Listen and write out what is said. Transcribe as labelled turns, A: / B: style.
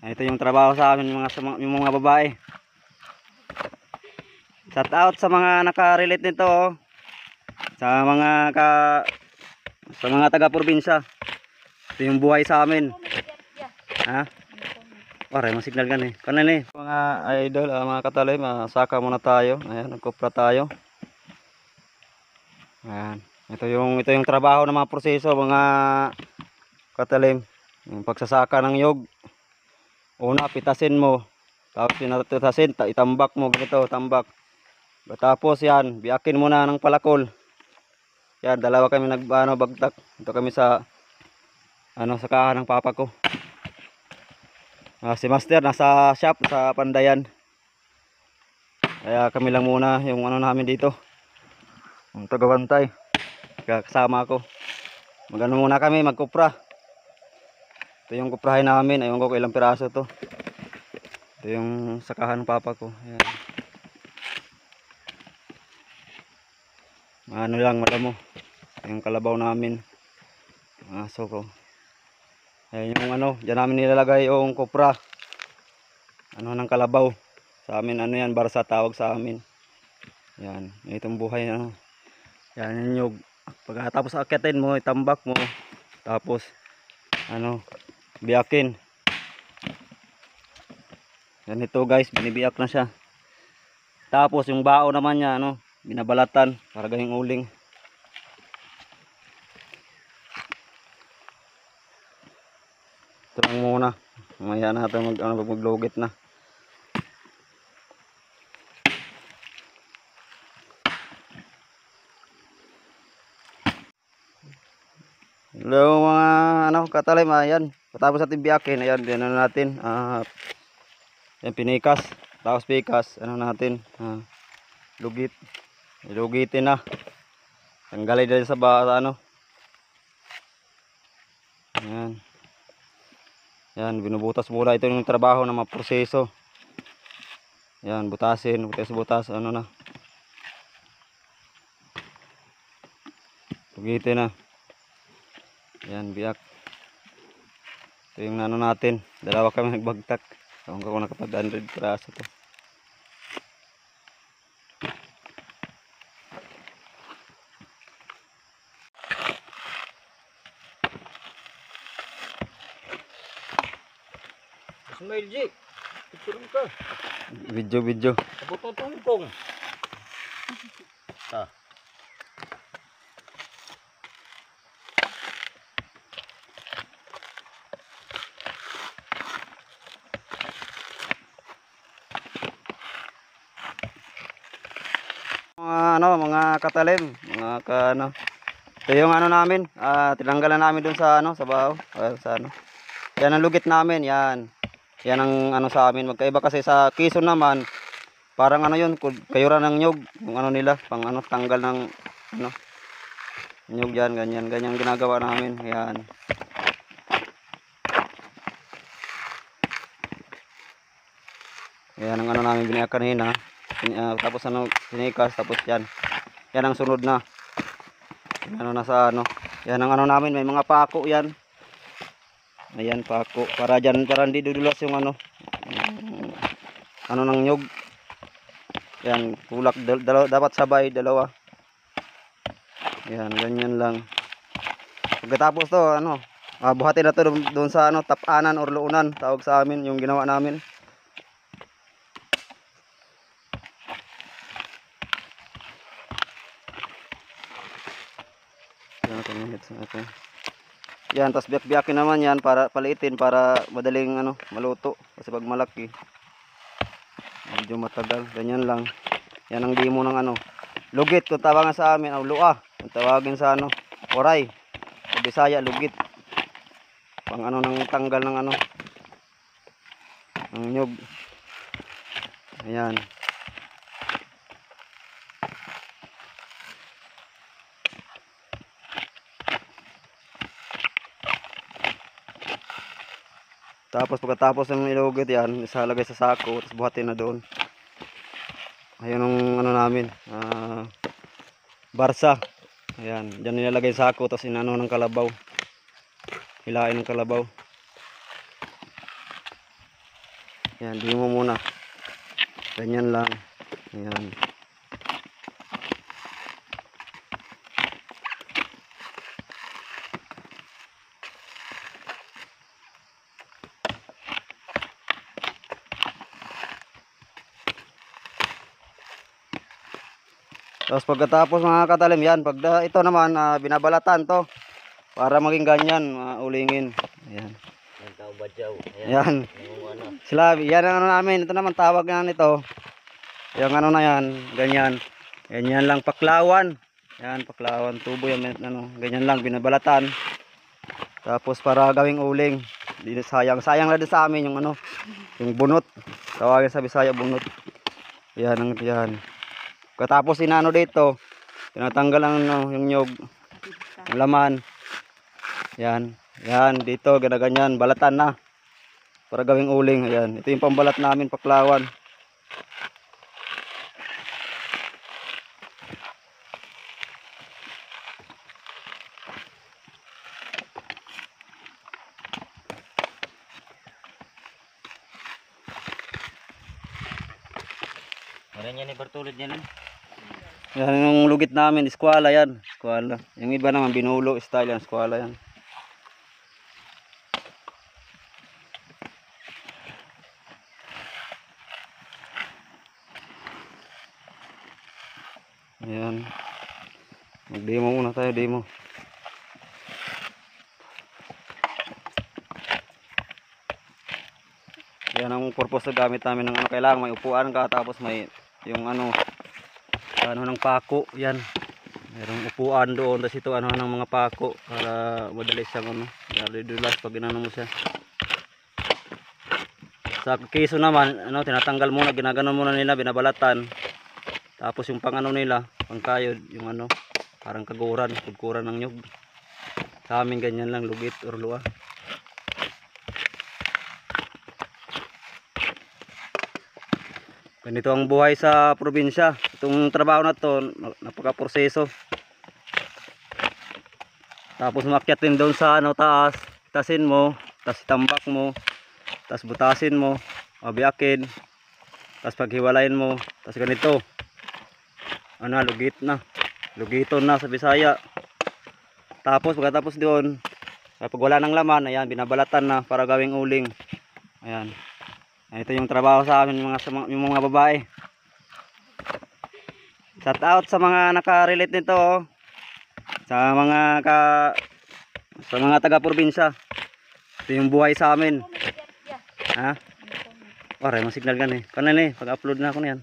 A: Ito yung trabaho sa amin yung mga babae. Shout out sa mga naka-relate nito, oh. Sa mga taga-probinsya. Ito yung buhay sa amin. Ha? Pare, masignal gan eh. Kanan eh. Mga idol, mga katalim, saka muna tayo. Ayan, nagkupra tayo. Ayan. Ito yung trabaho ng mga proseso, mga katalim. Yung pagsasaka ng yog. Una, pitasin mo. Tapos pinatasin, itambak mo ganito, tambak. Tapos yan, biyakin mo na ng palakol. Yan, dalawa kami bagtak. Ito kami sa sakahan ng papa ko. Si Master nasa shop sa Pandayan. Kaya kami lang muna yung namin dito. Yung tagabantay. Kasama ako. Muna kami, magkupra. Ito yung kuprahin namin. Ayun ko ilang piraso to. Ito yung sakahan ng papa ko. Ayan. Lang, malamo. Yung kalabaw namin. Aso ko. Ayan yung dyan namin nilalagay yung kopra. Ng kalabaw. Sa amin yan, barsa tawag sa amin. Yan, itong buhay Yan yung nyug. Pagkatapos akitin mo, itambak mo. Tapos biyakin. Yan ito guys, binibiyak na siya. Tapos yung bao naman niya, binabalatan para gawing uling. Ito lang muna. Mamaya natin maglugit na. Hello mga katalim, ayan. Patapos natin biyakin, ayan, din natin. Yan pinikas, tapos pikas, natin. Lugit. Ilugitin na. Tanggalin din sa Ayan. Yan, binubutas muna. Ito yung trabaho ng mga proseso. Yan, butasin, butas, na. Lugitin na. Yan, biyak. Ito yung natin. Dalawa kami nagbagtak. Ewan ko kung nakapag 100 piraso to.
B: Ismail G, picture ka.
A: Video.
B: Abot na tungkong.
A: Mga katalim, ito yung namin, tinanggalan namin dun sa sa baho, yan ang lugit namin, yan ang sa amin. Magkaiba kasi sa Quezon naman, parang yun, kayuran ng nyug, yung nila, pang tanggal ng nyug yan, ganyan ginagawa namin, yan. Yan ang namin biniyak kanina. Tapos sinikas, tapos yan ang sunod na nasa yan ang namin, may mga pako yan, ayan pako para hindi dudulas yung ng nyug. Yan, tulak dapat sabay dalawa. Yan, ganyan lang. Pagkatapos to buhatin na to doon sa tapanan or luunan tawag sa amin yung ginawa namin. Yan, tas biyak-biyakin naman yan para paliitin, para madaling maluto. Kasi pag malaki medyo matagal. Ganyan lang. Yan ang demo ng lugit kung tawagan sa amin, lua kung tawagin sa oray. Sa Bisaya, lugit. Pang ng tanggal ng ng nyug. Ayan. Tapos pagkatapos ng ilugit yan, isalagay sa sako, tapos buhatin na doon. Ayun ang namin, barsa. Ayan, dyan nilalagay sa sako, tapos ng kalabaw. Hilain ng kalabaw. Yan, di mo muna. Ganyan lang. Ayan. Tapos pagkatapos mga katalim yan, ito naman binabalatan to para maging ganyan, ulingin. Ayan.
B: Ang tao badyaw.
A: Ayan.
B: Yung ano.
A: Sila, yan ang ano namin, ito naman tawag na nito. Yung ano na yan, ganyan. Ganyan lang paklawan. Yan, paklawan, tubo yan, ano, ganyan lang binabalatan. Tapos para gawing uling. Di sayang lang din sa amin yung ano, yung bunot. Tawagin sa Bisaya bunot. Yan, yan. Katapos inano dito, tinatanggal ang ano, yung nyog, yung laman. Yan, yan dito, ganaganyan, balatan na. Para gawing uling, ayan. Ito yung pambalat namin, paklawan.
B: Ano yan ni Bartolid niya lang?
A: Yan yung lugit namin, eskwala yan. Eskwala. Yung iba naman, binulo style yan, eskwala yan. Ayan. Mag-demo muna tayo, demo. Yan ang purpose na gamit namin ng ano, kailangan may upuan ka tapos may yung ano ng pako, yan. Mayroong upuan doon, tapos ito ano ng mga pako para madali siyang ano, dulas pag inano mo siya. Sa keso naman, ano, tinatanggal muna, ginaganon muna nila, binabalatan. Tapos yung pang ano nila, pangkayod, yung ano, parang kaguran, pagkuran ng nyug. Sa amin ganyan lang, lugit or luwa. Ganito ang buhay sa probinsya. Itong trabaho na to, napaka-proseso. Tapos umakyat din doon sa ano, taas, tasin mo, tapos tambak mo, tapos butasin mo, mabiyakin, tapos paghiwalayin mo, tapos ganito. Ano, lugit na. Lugiton na sa Bisaya. Tapos pagkatapos doon, kapag wala ng laman, ayan, binabalatan na para gawing uling. Ayan. Ito yung trabaho sa amin yung mga babae. Shout out sa mga naka-relate nito, oh. Sa mga taga-probinsya. Ito yung buhay sa amin. Ha? Pare, mo signal gan eh. Kanan eh, pag-upload na ako niyan.